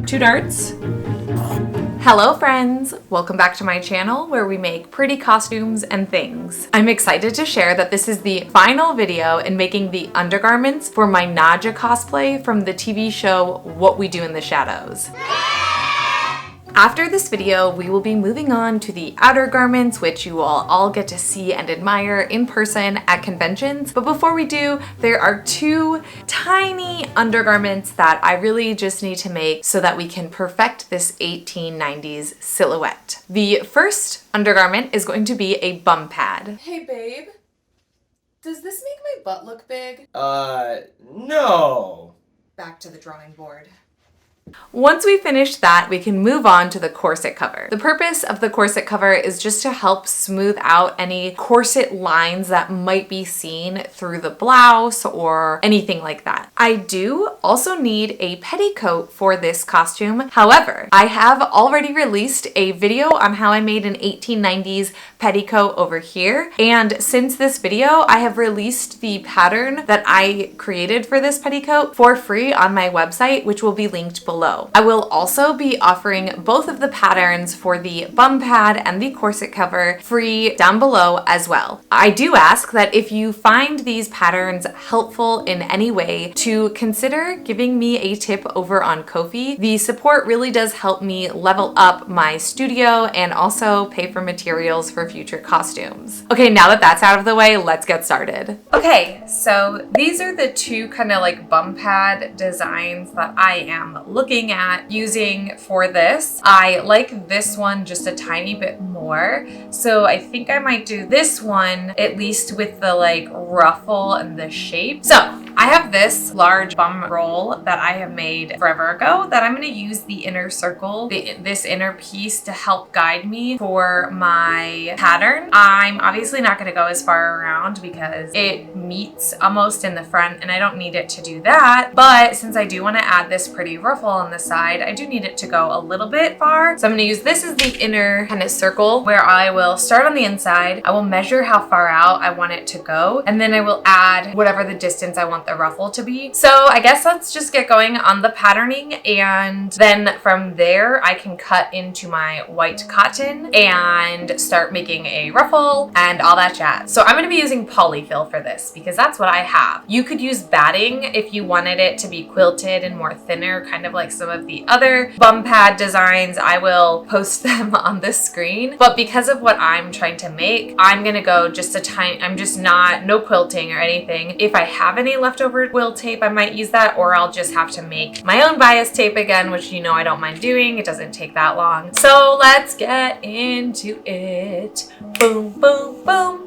2 darts. Hello friends! Welcome back to my channel where we make pretty costumes and things. I'm excited to share that this is the final video in making the undergarments for my Nadja cosplay from the TV show What We Do in the Shadows. After this video, we will be moving on to the outer garments, which you will all get to see and admire in person at conventions. But before we do, there are 2 tiny undergarments that I really just need to make so that we can perfect this 1890s silhouette. The first undergarment is going to be a bum pad. Hey babe, does this make my butt look big? No. Back to the drawing board. Once we finish that, we can move on to the corset cover. The purpose of the corset cover is just to help smooth out any corset lines that might be seen through the blouse or anything like that. I do also need a petticoat for this costume. However, I have already released a video on how I made an 1890s petticoat over here. And since this video, I have released the pattern that I created for this petticoat for free on my website, which will be linked below. I will also be offering both of the patterns for the bum pad and the corset cover free down below as well. I do ask that if you find these patterns helpful in any way to consider giving me a tip over on Ko-fi. The support really does help me level up my studio and also pay for materials for future costumes. Okay, now that that's out of the way, let's get started. Okay, so these are the 2 kind of like bum pad designs that I am looking at using for this. I like this one just a tiny bit more, so I think I might do this one at least with the like ruffle and the shape. So I have this large bum roll that I have made forever ago that I'm going to use the inner circle, this inner piece, to help guide me for my pattern. I'm obviously not going to go as far around because it meets almost in the front and I don't need it to do that. But since I do want to add this pretty ruffle on the side, I do need it to go a little bit far. So I'm going to use this as the inner kind of circle where I will start on the inside. I will measure how far out I want it to go, and then I will add whatever the distance I want the ruffle to be. So I guess let's just get going on the patterning, and then from there I can cut into my white cotton and start making a ruffle and all that jazz. So I'm going to be using polyfill for this because that's what I have. You could use batting if you wanted it to be quilted and more thinner, kind of like some of the other bum pad designs. I will post them on the screen, but because of what I'm trying to make, I'm gonna go just a tiny, I'm just no quilting or anything. If I have any leftover quilt tape, I might use that, or I'll just have to make my own bias tape again, which you know I don't mind doing. It doesn't take that long. So let's get into it. Boom, boom, boom.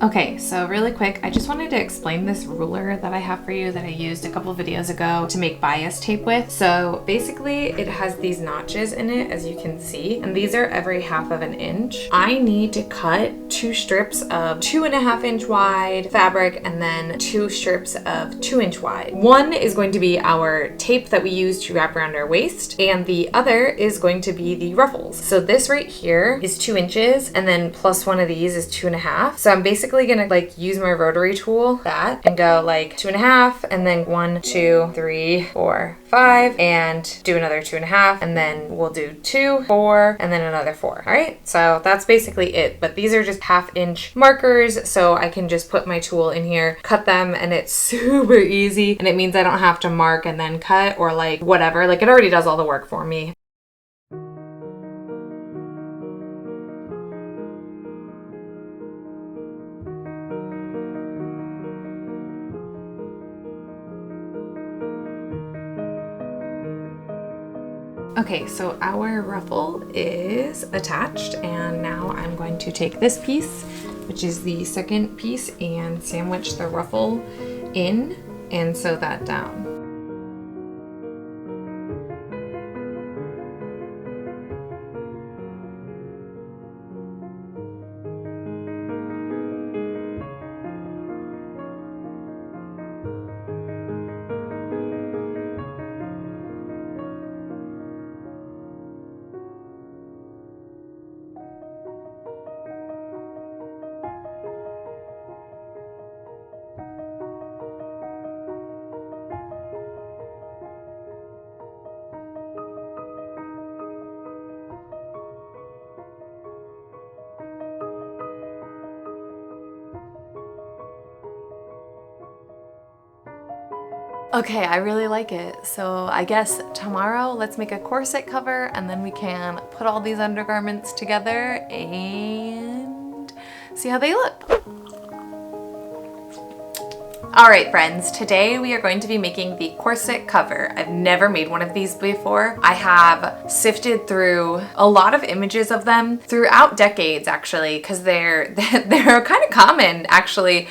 Okay, so really quick, I just wanted to explain this ruler that I have for you that I used a couple videos ago to make bias tape with. So basically it has these notches in it, as you can see, and these are every 1/2 inch. I need to cut 2 strips of 2.5 inch wide fabric and then 2 strips of 2 inch wide. One is going to be our tape that we use to wrap around our waist, and the other is going to be the ruffles. So this right here is 2 inches, and then plus one of these is 2.5. So I'm basically gonna like use my rotary tool and go like 2.5, and then 1, 2, 3, 4, 5, and do another 2.5, and then we'll do 2, 4, and then another 4. All right, so that's basically it. But these are just 1/2 inch markers, so I can just put my tool in here, cut them, and it's super easy. And it means I don't have to mark and then cut or like whatever. Like it already does all the work for me. Okay, so our ruffle is attached, and now I'm going to take this piece, which is the second piece, and sandwich the ruffle in and sew that down. Okay, I really like it. So I guess tomorrow let's make a corset cover and then we can put all these undergarments together and see how they look. All right, friends, today we are going to be making the corset cover. I've never made one of these before. I have sifted through a lot of images of them throughout decades, actually, because they're kind of common, actually,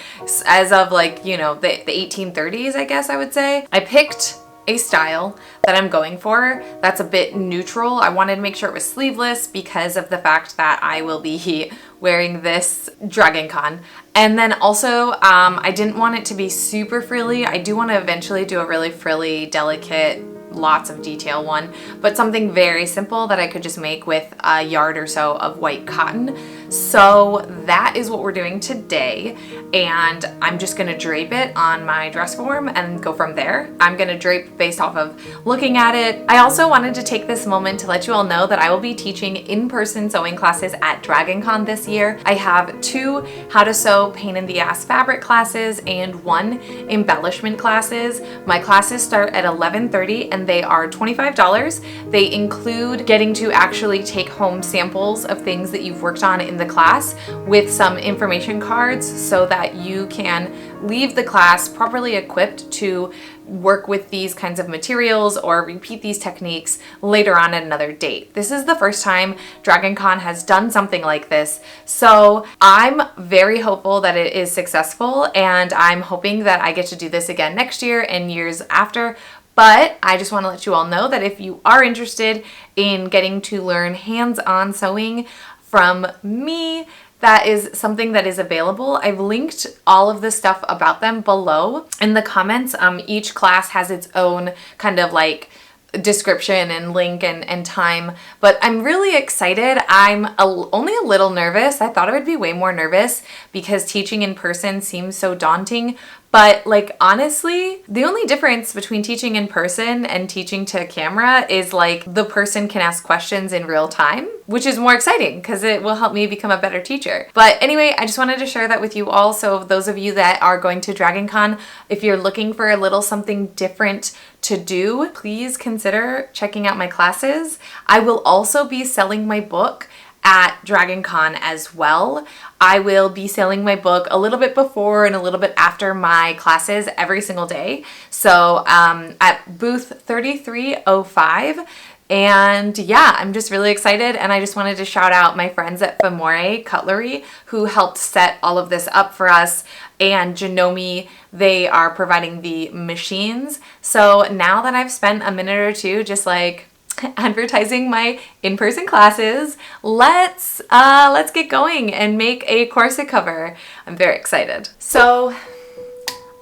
as of like, you know, the 1830s, I guess I would say. I picked a style that I'm going for that's a bit neutral. I wanted to make sure it was sleeveless because of the fact that I will be wearing this Dragon Con. And then also, I didn't want it to be super frilly. I do want to eventually do a really frilly, delicate, lots of detail one, but something very simple that I could just make with a yard or so of white cotton. So that is what we're doing today, and I'm just gonna drape it on my dress form and go from there. I'm gonna drape based off of looking at it. I also wanted to take this moment to let you all know that I will be teaching in-person sewing classes at Dragon Con this year. I have 2 how to sew pain in the ass fabric classes and 1 embellishment classes. My classes start at 11:30 and they are $25. They include getting to actually take home samples of things that you've worked on in the class with some information cards so that you can leave the class properly equipped to work with these kinds of materials or repeat these techniques later on at another date. This is the first time Dragon Con has done something like this, so I'm very hopeful that it is successful, and I'm hoping that I get to do this again next year and years after. But I just want to let you all know that if you are interested in getting to learn hands-on sewing from me, that is something that is available. I've linked all of the stuff about them below in the comments. Each class has its own kind of like description and link and time, but I'm really excited. I'm only a little nervous. I thought I would be way more nervous because teaching in person seems so daunting. But like, honestly, the only difference between teaching in person and teaching to camera is like the person can ask questions in real time, which is more exciting because it will help me become a better teacher. But anyway, I just wanted to share that with you all. So those of you that are going to Dragon Con, if you're looking for a little something different to do, please consider checking out my classes. I will also be selling my book at Dragon Con as well. I will be selling my book a little bit before and a little bit after my classes every single day. So at booth 3305. And yeah, I'm just really excited, and I just wanted to shout out my friends at Famore Cutlery who helped set all of this up for us, and Janome, they are providing the machines. So now that I've spent a minute or two just like advertising my in-person classes, let's get going and make a corset cover. I'm very excited. So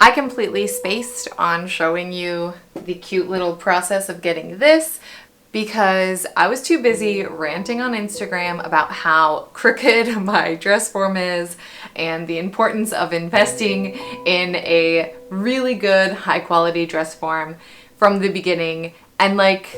I completely spaced on showing you the cute little process of getting this because I was too busy ranting on Instagram about how crooked my dress form is and the importance of investing in a really good high quality dress form from the beginning, and like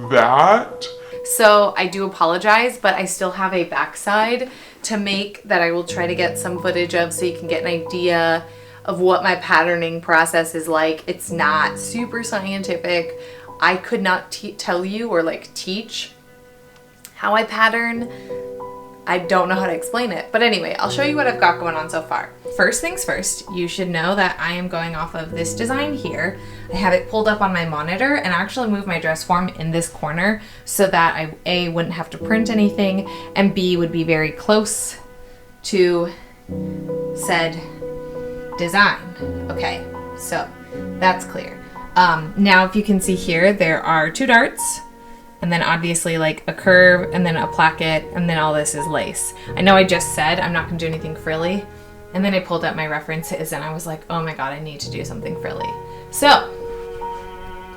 that. So I do apologize, but I still have a backside to make that I will try to get some footage of so you can get an idea of what my patterning process is like. It's not super scientific. I could not tell you or like teach how I pattern. I don't know how to explain it. But anyway, I'll show you what I've got going on so far. First things first, you should know that I am going off of this design here. I have it pulled up on my monitor and I actually moved my dress form in this corner so that I A, wouldn't have to print anything, and B, would be very close to said design. Okay, so that's clear. Now if you can see here, there are 2 darts, and then obviously like a curve, and then a placket, and then all this is lace. I know I just said I'm not gonna do anything frilly, and then I pulled up my references and I was like, oh my god, I need to do something frilly. So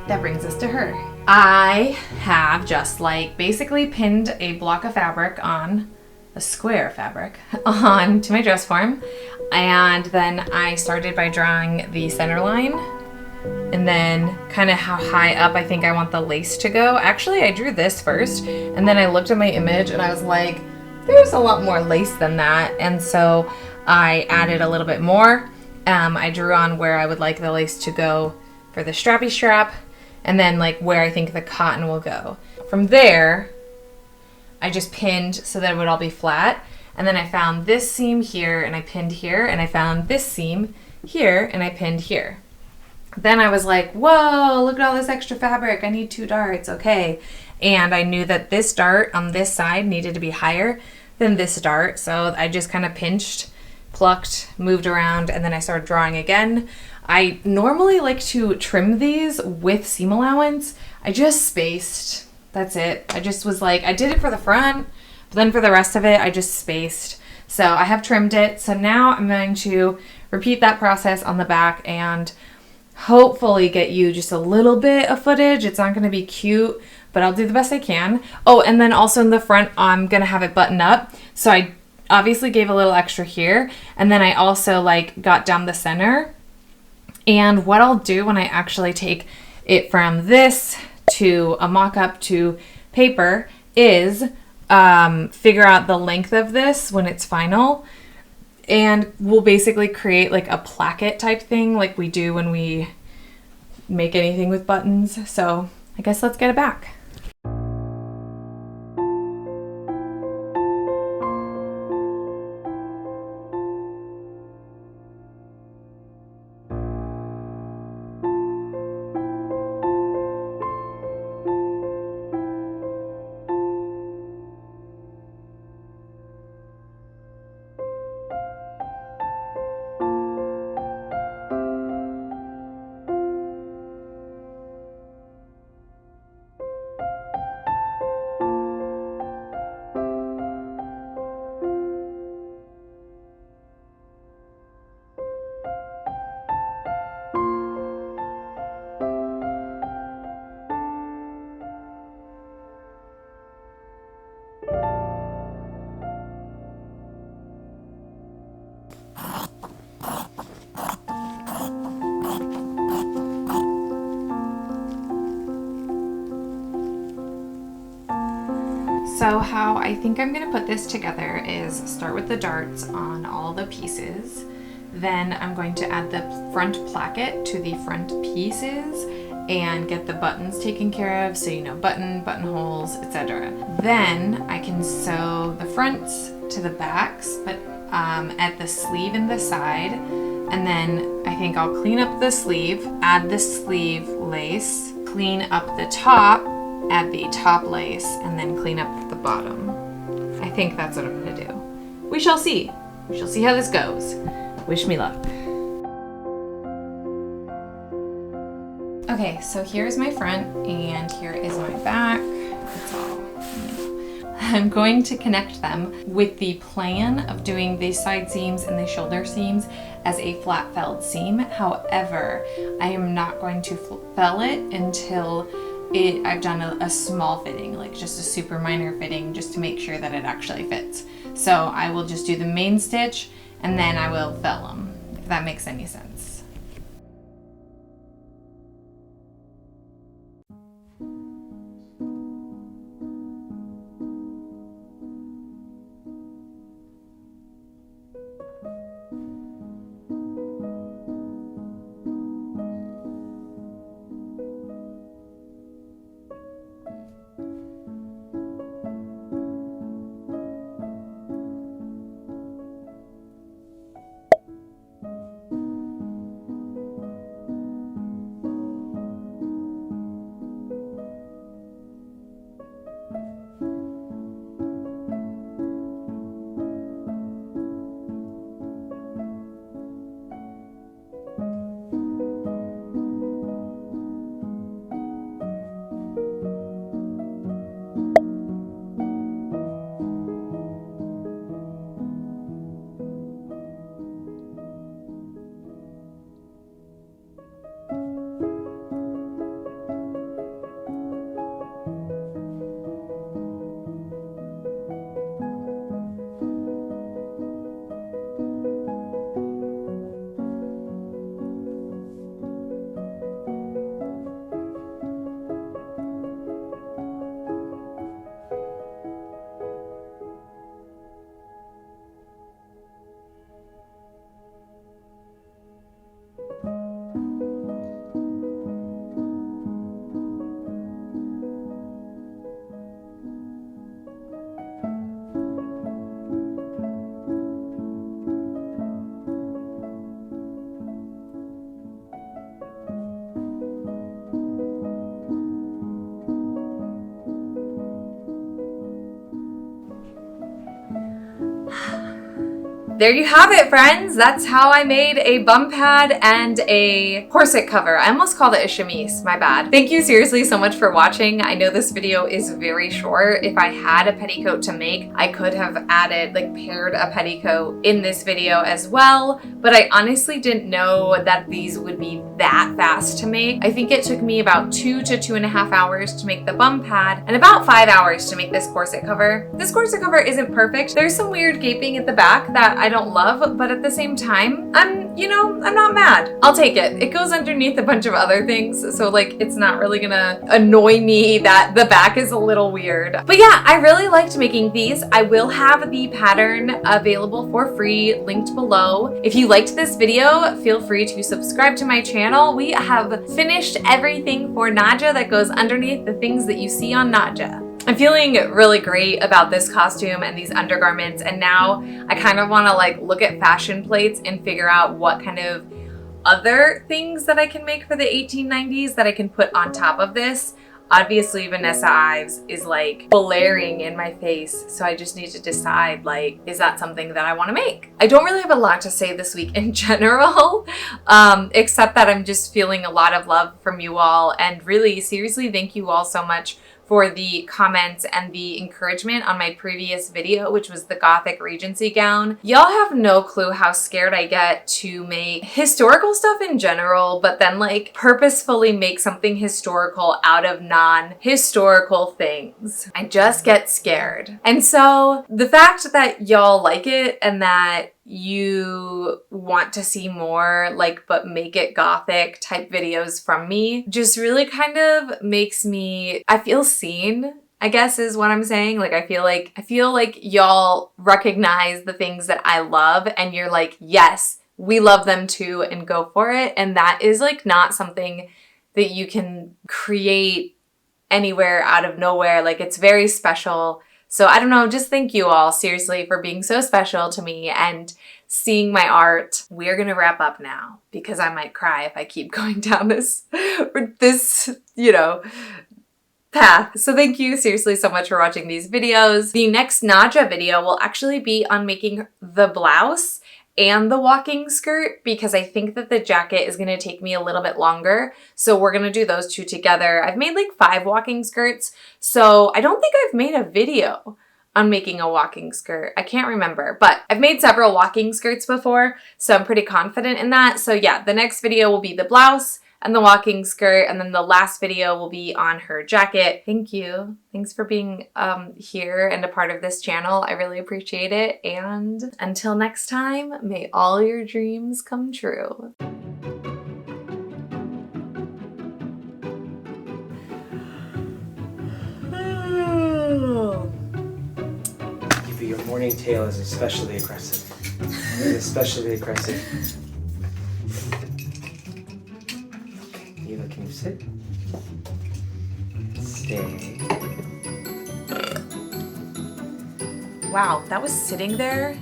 that brings us to her. I have just like basically pinned a block of fabric on, a square fabric, onto my dress form, and then I started by drawing the center line, and then kind of how high up I think I want the lace to go. Actually, I drew this first, and then I looked at my image and I was like, there's a lot more lace than that, and so I added a little bit more. I drew on where I would like the lace to go for the strappy strap, and then like where I think the cotton will go. From there, I just pinned so that it would all be flat. And then I found this seam here and I pinned here, and I found this seam here and I pinned here. Then I was like, whoa, look at all this extra fabric. I need 2 darts, okay. And I knew that this dart on this side needed to be higher than this dart. So I just kind of pinched, plucked, moved around, and then I started drawing again. I normally like to trim these with seam allowance. I just spaced. That's it. I just was like, I did it for the front, but then for the rest of it, I just spaced. So I have trimmed it. So now I'm going to repeat that process on the back and hopefully get you just a little bit of footage. It's not going to be cute, but I'll do the best I can. Oh, and then also in the front, I'm going to have it button up. So I obviously gave a little extra here. And then I also like got down the center. And what I'll do when I actually take it from this to a mock-up to paper is figure out the length of this when it's final. And we'll basically create like a placket type thing like we do when we make anything with buttons. So I guess let's get it back. So how I think I'm gonna put this together is start with the darts on all the pieces. Then I'm going to add the front placket to the front pieces and get the buttons taken care of. So, you know, buttonholes, etc. Then I can sew the fronts to the backs, but at the sleeve and the side. And then I think I'll clean up the sleeve, add the sleeve lace, clean up the top, add the top lace, and then clean up the bottom. I think that's what I'm gonna do. We shall see. We shall see how this goes. Wish me luck. Okay, so here's my front and here is my back. That's all. I'm going to connect them with the plan of doing the side seams and the shoulder seams as a flat felled seam. However, I am not going to fell it until I've done a small fitting, like just a super minor fitting, just to make sure that it actually fits. So I will just do the main stitch and then I will fell them, if that makes any sense. there you have it, friends. That's how I made a bum pad and a corset cover. I almost called it a chemise, my bad. Thank you seriously so much for watching. I know this video is very short. If I had a petticoat to make, I could have added, like paired a petticoat in this video as well, but I honestly didn't know that these would be that fast to make. I think it took me about 2 to 2.5 hours to make the bum pad and about 5 hours to make this corset cover. This corset cover isn't perfect. There's some weird gaping at the back that I don't love, but at the same time, I'm not mad. I'll take it. It goes underneath a bunch of other things, so like it's not really gonna annoy me that the back is a little weird. But yeah, I really liked making these. I will have the pattern available for free, linked below. If you liked this video, feel free to subscribe to my channel. We have finished everything for Nadja that goes underneath the things that you see on Nadja. I'm feeling really great about this costume and these undergarments, and now I kind of want to like look at fashion plates and figure out what kind of other things that I can make for the 1890s that I can put on top of this. Obviously, Vanessa Ives is like blaring in my face, so I just need to decide, like, is that something that I want to make? I don't really have a lot to say this week in general, except that I'm just feeling a lot of love from you all, and really, seriously, thank you all so much for the comments and the encouragement on my previous video, which was the Gothic Regency gown. Y'all have no clue how scared I get to make historical stuff in general, but then like purposefully make something historical out of non-historical things. I just get scared. And so the fact that y'all like it and that you want to see more like but make it gothic type videos from me just really kind of makes me, I feel seen, I guess is what I'm saying. Like I feel like y'all recognize the things that I love and you're like, yes, we love them too, and go for it. And that is like not something that you can create anywhere out of nowhere. Like it's very special. So I don't know, just thank you all seriously for being so special to me and seeing my art. We're gonna wrap up now because I might cry if I keep going down this, path. So thank you seriously so much for watching these videos. The next Nadja video will actually be on making the blouse and the walking skirt because I think that the jacket is going to take me a little bit longer. So we're going to do those two together. I've made like 5 walking skirts, so I don't think I've made a video on making a walking skirt. I can't remember, but I've made several walking skirts before, so I'm pretty confident in that. So yeah, the next video will be the blouse and the walking skirt, and then the last video will be on her jacket. Thank you. Thanks for being here and a part of this channel. I really appreciate it. And until next time, may all your dreams come true. Your morning tail is especially aggressive. It is especially aggressive. Eva, can you sit? Stay. Wow, that was sitting there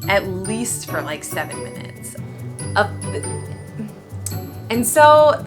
at least for like 7 minutes. And so